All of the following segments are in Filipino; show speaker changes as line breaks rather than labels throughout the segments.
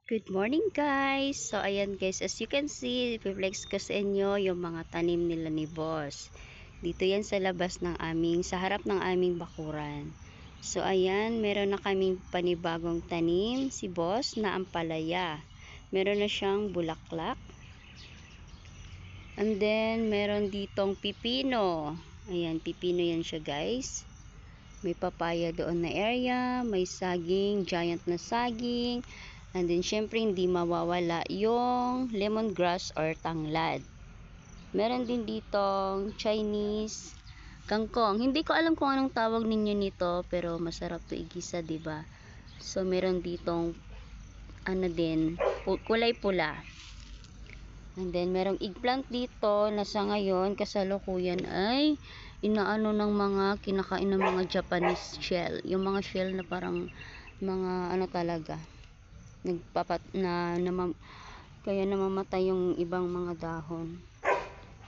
Good morning guys! So ayan guys, as you can see, reflex ko sa inyo yung mga tanim nila ni boss. Dito yan sa labas ng sa harap ng aming bakuran. So ayan, meron na kaming panibagong tanim, si boss na ampalaya. Meron na siyang bulaklak. And then, meron ditong pipino. Ayan, pipino yan siya guys. May papaya doon na area, may saging, giant na saging. And then, syempre, hindi mawawala yung lemongrass or tanglad. Meron din ditong Chinese kangkong. Hindi ko alam kung anong tawag ninyo nito, pero masarap to igisa, diba? So, meron ditong, kulay pula. And then, merong eggplant dito na sa ngayon, kasalukuyan ay inaano ng mga kinakain ng mga Japanese shell. Yung mga shell na parang mga talaga. Kaya namamatay yung ibang mga dahon.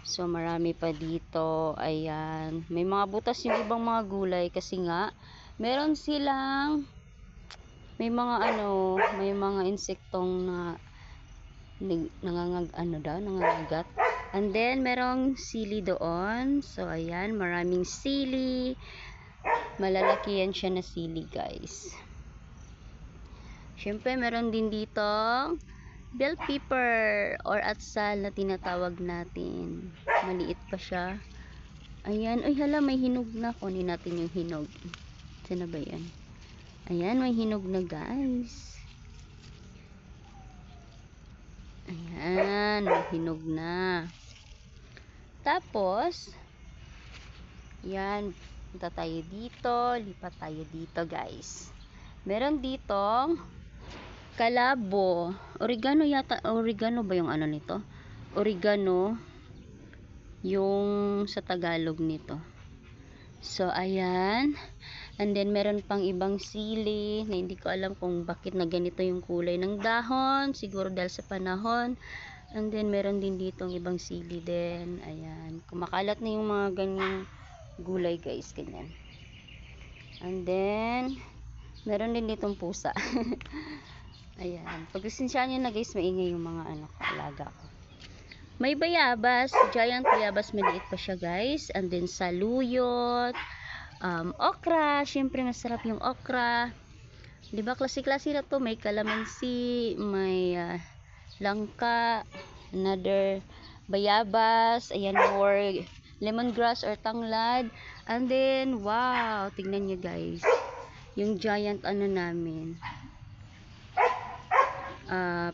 So, marami pa dito. Ayan. May mga butas yung ibang mga gulay kasi nga, meron silang may mga insektong na nangangagat. And then, merong sili doon. So, ayan, maraming sili. Malalaki yan siya na sili, guys. Siyempre, meron din dito bell pepper or atsal na tinatawag natin. Maliit pa siya. Ayan. Ay, hala, may hinog na. Kunin natin yung hinog. Saan na ba yan? Ayan, may hinog na, guys. Ayan, hinog na. Tapos, yan, punta tayo dito, lipat tayo dito guys. Meron ditong kalabo. Oregano yata, oregano ba yung nito? Oregano, yung sa Tagalog nito. So, ayan. And then, meron pang ibang sili na hindi ko alam kung bakit na ganito yung kulay ng dahon. Siguro dahil sa panahon. And then, meron din ditong ibang sili din. Ayan. Kumakalat na yung mga ganyang gulay, guys. Ganyan. And then, meron din ditong pusa. Ayan. Pagkasinsyahan nyo na, guys, maingay yung mga alaga ko. May bayabas. Giant bayabas. Maliit pa siya, guys. And then, saluyot. Okra, syempre masarap yung okra. 'Di ba klase-klase na 'to, may kalamansi, may langka, another bayabas, ayan more lemongrass or tanglad. And then wow, tingnan niyo guys. Yung giant namin.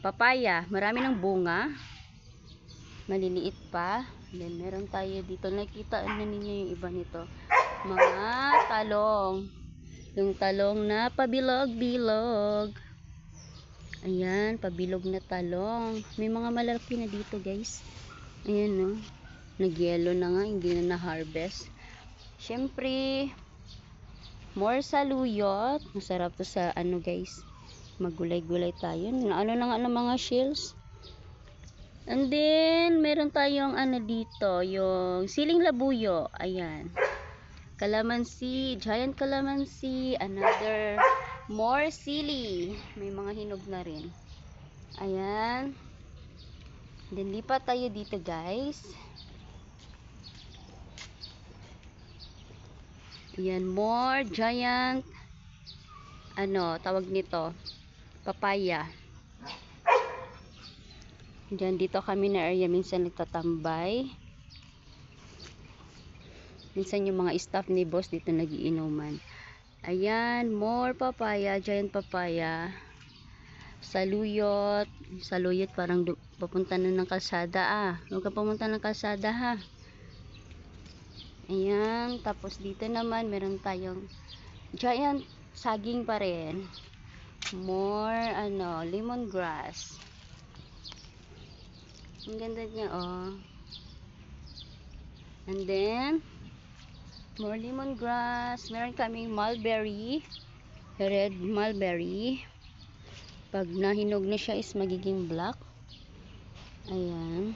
Papaya, marami ng bunga. Maliliit pa. Then meron tayo dito, nakita na ninyo yung iba nito. Mga talong. Yung talong na pabilog-bilog. Ayan, pabilog na talong. May mga malalaki na dito, guys. Ayan, no. Nag-yellow na nga, hindi na na-harvest. Siyempre, more saluyot. Masarap to sa guys. Magulay-gulay tayo. Ano na nga ng mga shells. And then, meron tayong dito, yung siling labuyo. Ayan. Kalamansi, giant kalamansi, another more sili. May mga hinog na rin. Ayan. Then lipat tayo dito, guys. Ayan, more giant tawag nito, papaya. Diyan dito kami na area minsan nagtatambay. Minsan yung mga staff ni boss dito nagiinuman. Ayan, more papaya, giant papaya. Saluyot. Saluyot parang papunta na ng kalsada Huwag ka pumunta ng kalsada ha. Ayan, tapos dito naman meron tayong giant saging pa rin. More lemongrass. Ang ganda niya And then more lemongrass. Meron kaming mulberry. Red mulberry. Pag nahinog na siya is magiging black. Ayan.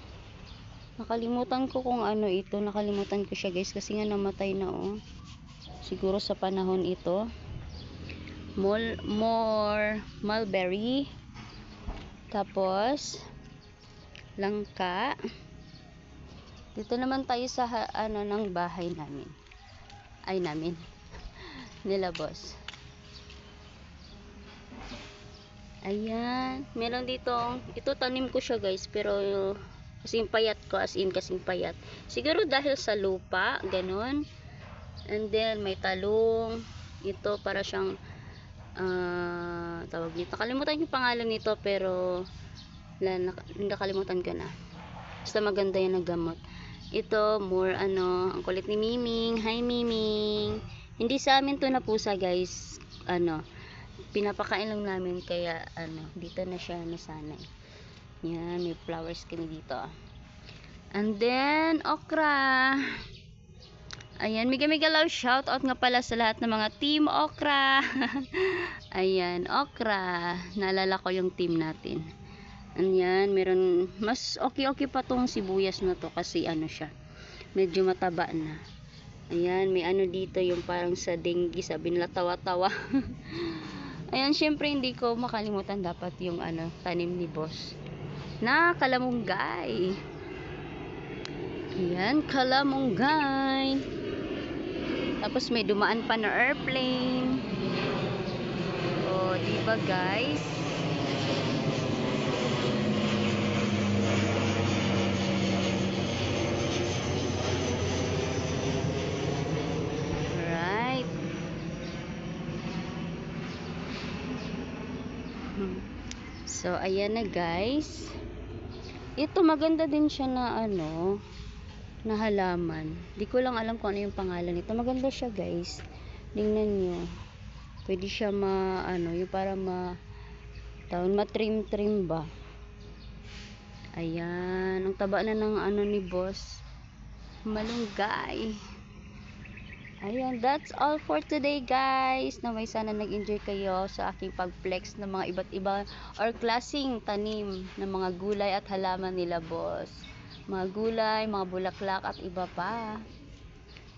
Nakalimutan ko kung ito. Nakalimutan ko siya guys kasi nga namatay na siguro sa panahon ito. More mulberry. Tapos, langka. Dito naman tayo sa ano ng bahay namin. Ay namin. Nila boss. Ayan. Meron ditong, ito tanim ko siya guys, pero kasing payat ko, as in kasing payat. Siguro dahil sa lupa, ganun. And then may talong. Ito para siyang tawag nito. Nakalimutan yung pangalan nito, pero nakalimutan ko na. Basta maganda yan na gamot. Ito, more ano, ang kulit ni Miming. Hi Miming. Hindi sa amin to na pusa guys. Ano, pinapakain lang namin, kaya ano, dito na siya nasanay. Yan, may flowers kami dito. And then, okra. Ayan, mega love shout out nga pala sa lahat ng mga team okra. Ayan, okra. Naalala ko yung team natin. Ayan, meron, mas okay pa tong sibuyas na to kasi ano siya, medyo mataba na. Ayan, may ano dito yung parang sa dengue, sabi nila tawa-tawa. Ayan, syempre hindi ko makalimutan dapat yung ano, tanim ni boss na kalamunggay. Ayan, kalamunggay. Tapos may dumaan pa na airplane. Oh, diba guys? Alright. So, ayan na guys. Ito maganda din siya na ano, na halaman. Di ko lang alam kung ano yung pangalan nito. Maganda siya guys. Tingnan nyo. Pwede siya ano, yung para matrim-trim ba. Ayan. Ang taba na ng ano ni boss. Malunggay. Ayan. That's all for today guys. Naway sana nag-enjoy kayo sa aking pag-flex ng mga iba't iba or klaseng tanim ng mga gulay at halaman nila boss. Mga gulay, mga bulaklak at iba pa.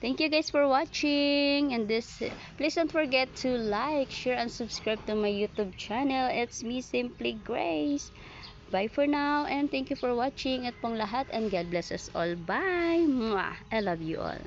Thank you guys for watching, and please don't forget to like, share and subscribe to my YouTube channel. It's me, Simply Grace. Bye for now, and thank you for watching at pong lahat, and God bless us all. Bye. Mwah. I love you all.